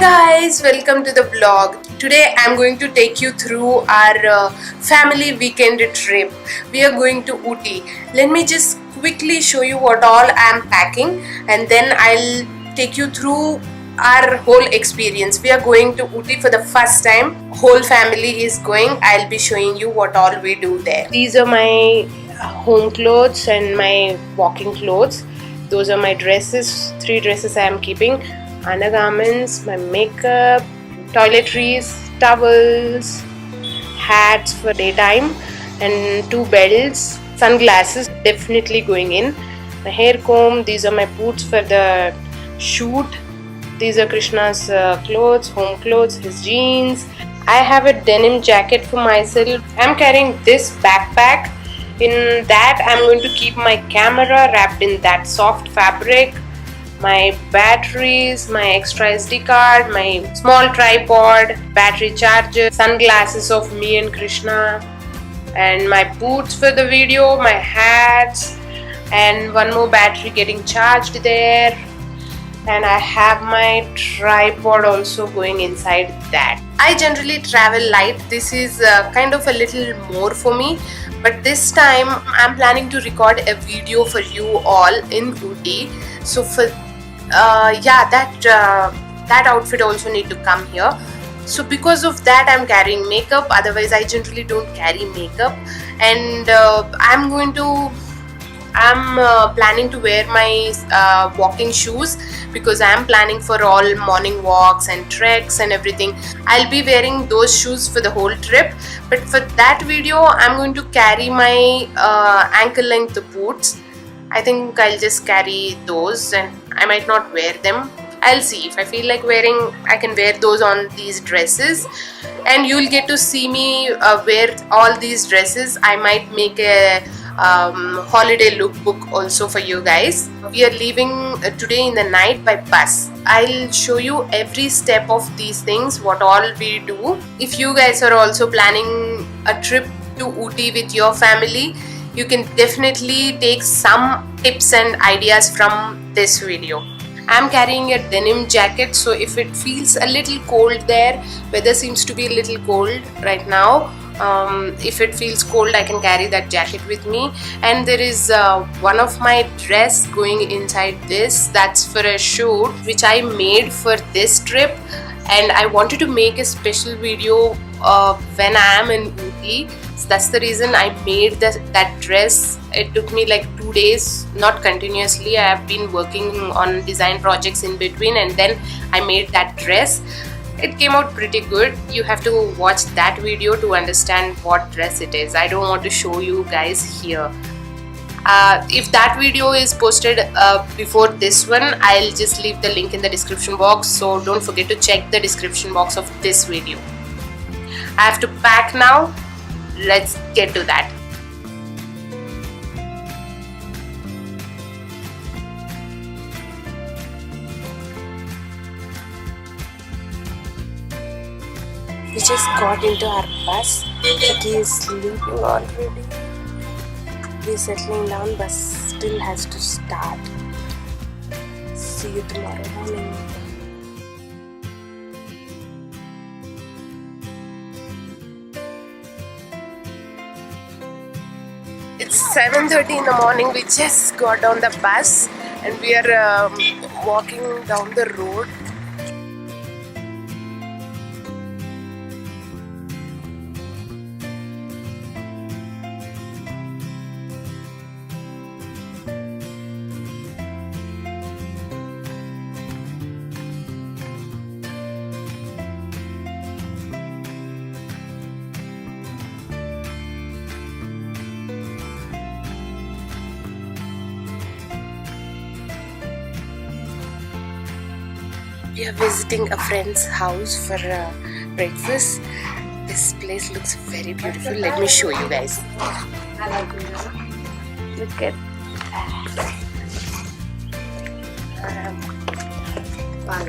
Guys, welcome to the vlog. Today I'm going to take you through our family weekend trip. We are going to Ooty. Let me just quickly show you what all I'm packing and then I'll take you through our whole experience. We are going to Ooty for the first time. Whole family is going. I'll be showing you what all we do there. These are my home clothes and my walking clothes. Those are my dresses. 3 dresses I am keeping. Undergarments, my makeup, toiletries, towels, hats for daytime, and 2 belts, sunglasses definitely going in, my hair comb. These are my boots for the shoot. These are Krishna's clothes, home clothes, his jeans. I have a denim jacket for myself. I'm carrying this backpack. In that I'm going to keep my camera wrapped in that soft fabric, my batteries, my extra SD card, my small tripod, battery charger, sunglasses of me and Krishna, and my boots for the video, my hats, and one more battery getting charged there. And I have my tripod also going inside that. I generally travel light. This is kind of a little more for me, but this time I'm planning to record a video for you all in Ooty. So for that outfit also need to come here. So because of that I'm carrying makeup, otherwise I generally don't carry makeup. And I'm planning to wear my walking shoes because I am planning for all morning walks and treks and everything. I'll be wearing those shoes for the whole trip, but for that video I'm going to carry my ankle length boots. I think I'll just carry those and I might not wear them. I'll see. If I feel like wearing, I can wear those on these dresses, and you'll get to see me wear all these dresses. I might make a holiday lookbook also for you guys. We are leaving today in the night by bus. I'll show you every step of these things, what all we do. If you guys are also planning a trip to Ooty with your family, you can definitely take some tips and ideas from this video. I'm carrying a denim jacket, so if it feels a little cold there, weather seems to be a little cold right now. If it feels cold, I can carry that jacket with me. And there is one of my dress going inside this. That's for a shoot which I made for this trip, and I wanted to make a special video when I am in Ooty. So that's the reason I made that dress. It took me like 2 days, not continuously. I have been working on design projects in between, and then I made that dress. It came out pretty good. You have to watch that video to understand what dress it is. I don't want to show you guys here. If that video is posted before this one, I'll just leave the link in the description box, so don't forget to check the description box of this video. I have to pack now. Let's get to that. We just got into our bus. It is sleeping already. We're settling down. Bus still has to start. See you tomorrow morning. It's 7:30 in the morning. We just got on the bus and we are walking down the road. We are visiting a friend's house for breakfast. This place looks very beautiful. Let me show you guys. Look at that.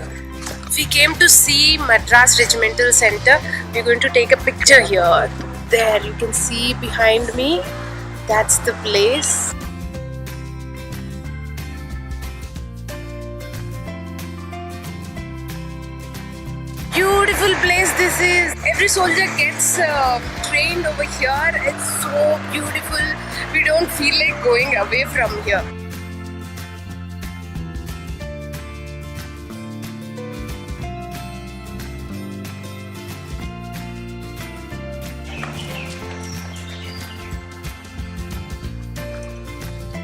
We came to see Madras Regimental Center. We're going to take a picture here. There you can see behind me. That's the place. beautiful place this is. Every soldier gets trained over here. It's so beautiful. We don't feel like going away from here.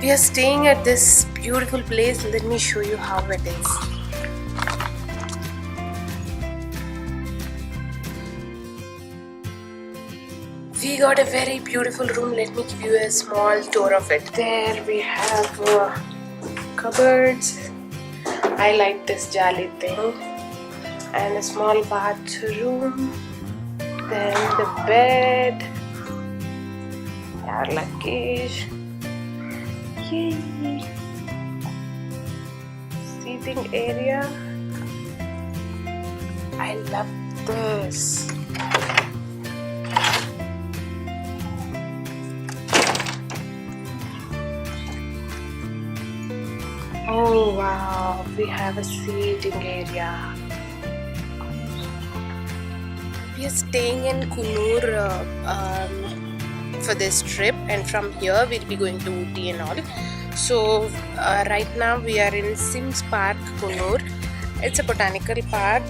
We are staying at this beautiful place. Let me show you how it is. We got a very beautiful room. Let me give you a small tour of it. There we have cupboards. I like this jali thing. And a small bathroom. Then the bed. Our luggage. Yay. Seating area. I love this. Oh wow, we have a seating area. We are staying in Coonoor for this trip, and from here we'll be going to Ooty and all. So right now we are in Sims Park, Coonoor. It's a botanical park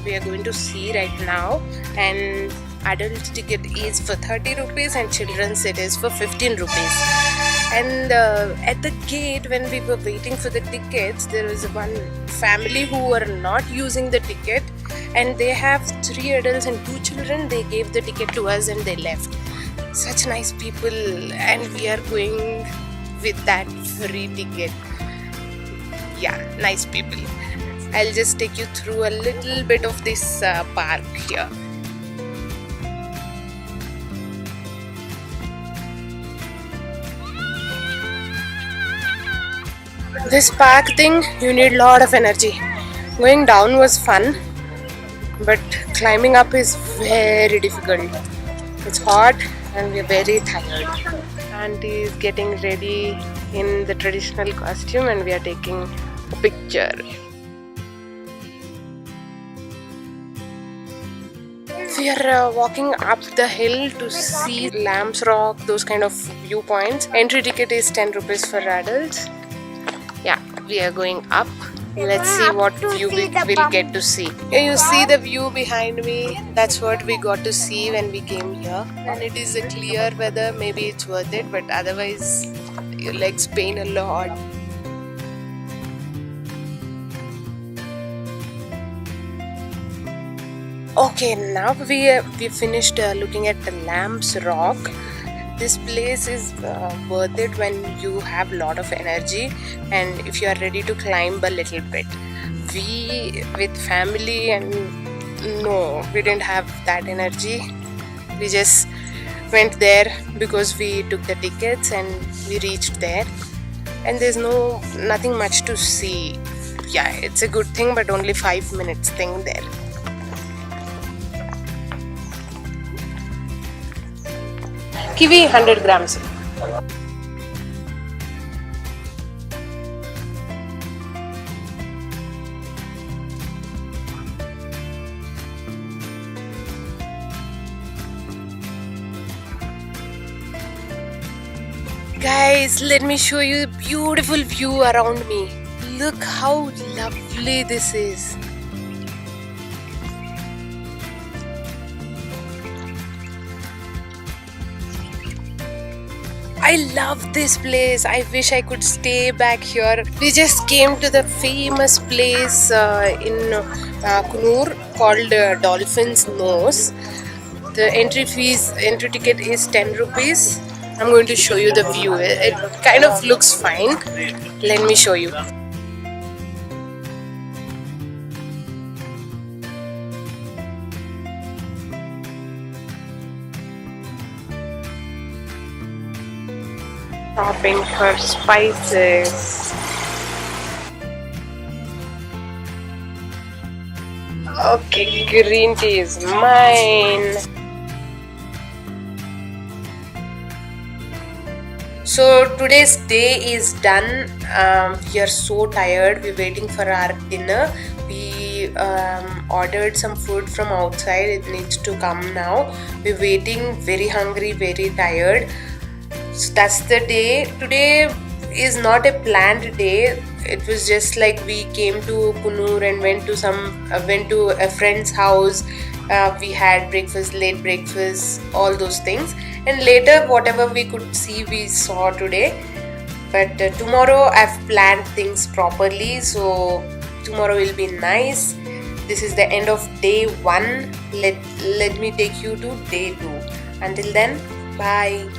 we are going to see right now, and adult ticket is for 30 rupees and children's it is for 15 rupees. And at the gate, when we were waiting for the tickets, there was one family who were not using the ticket, and they have 3 adults and 2 children. They gave the ticket to us and they left. Such nice people, and we are going with that free ticket. Yeah, nice people. I'll just take you through a little bit of this park here. This park thing, you need a lot of energy. Going down was fun, but climbing up is very difficult. It's hot and we're very tired. Auntie is getting ready in the traditional costume and we are taking a picture. We are walking up the hill to see Lamb's Rock, those kind of viewpoints. Entry ticket is 10 rupees for adults. Yeah, we are going up. Let's see what view we will get to see. Here you see the view behind me. That's what we got to see when we came here. And it is a clear weather. Maybe it's worth it, but otherwise your legs pain a lot. Okay, now we finished looking at the Lamb's Rock. This place is worth it when you have a lot of energy and if you are ready to climb a little bit. We with family and no, we didn't have that energy. We just went there because we took the tickets and we reached there. And there's nothing much to see. Yeah, it's a good thing, but only 5 minutes thing there. Kiwi 100 grams. Guys, let me show you a beautiful view around me. Look how lovely this is. I love this place. I wish I could stay back here. We just came to the famous place in Coonoor called Dolphin's Nose. The entry ticket is 10 rupees. I'm going to show you the view. It kind of looks fine. Let me show you. Shopping for spices. Okay, green tea is mine. So today's day is done. We are so tired. We're waiting for our dinner. We we ordered some food from outside. It needs to come now. We're waiting, very hungry, very tired. So that's the day. Today is not a planned day. It was just like we came to Coonoor and went to a friend's house. We had breakfast, late breakfast, all those things, and later whatever we could see, we saw today. But tomorrow I've planned things properly, so tomorrow will be nice. This is the end of day 1. Let me take you to day 2. Until then, bye.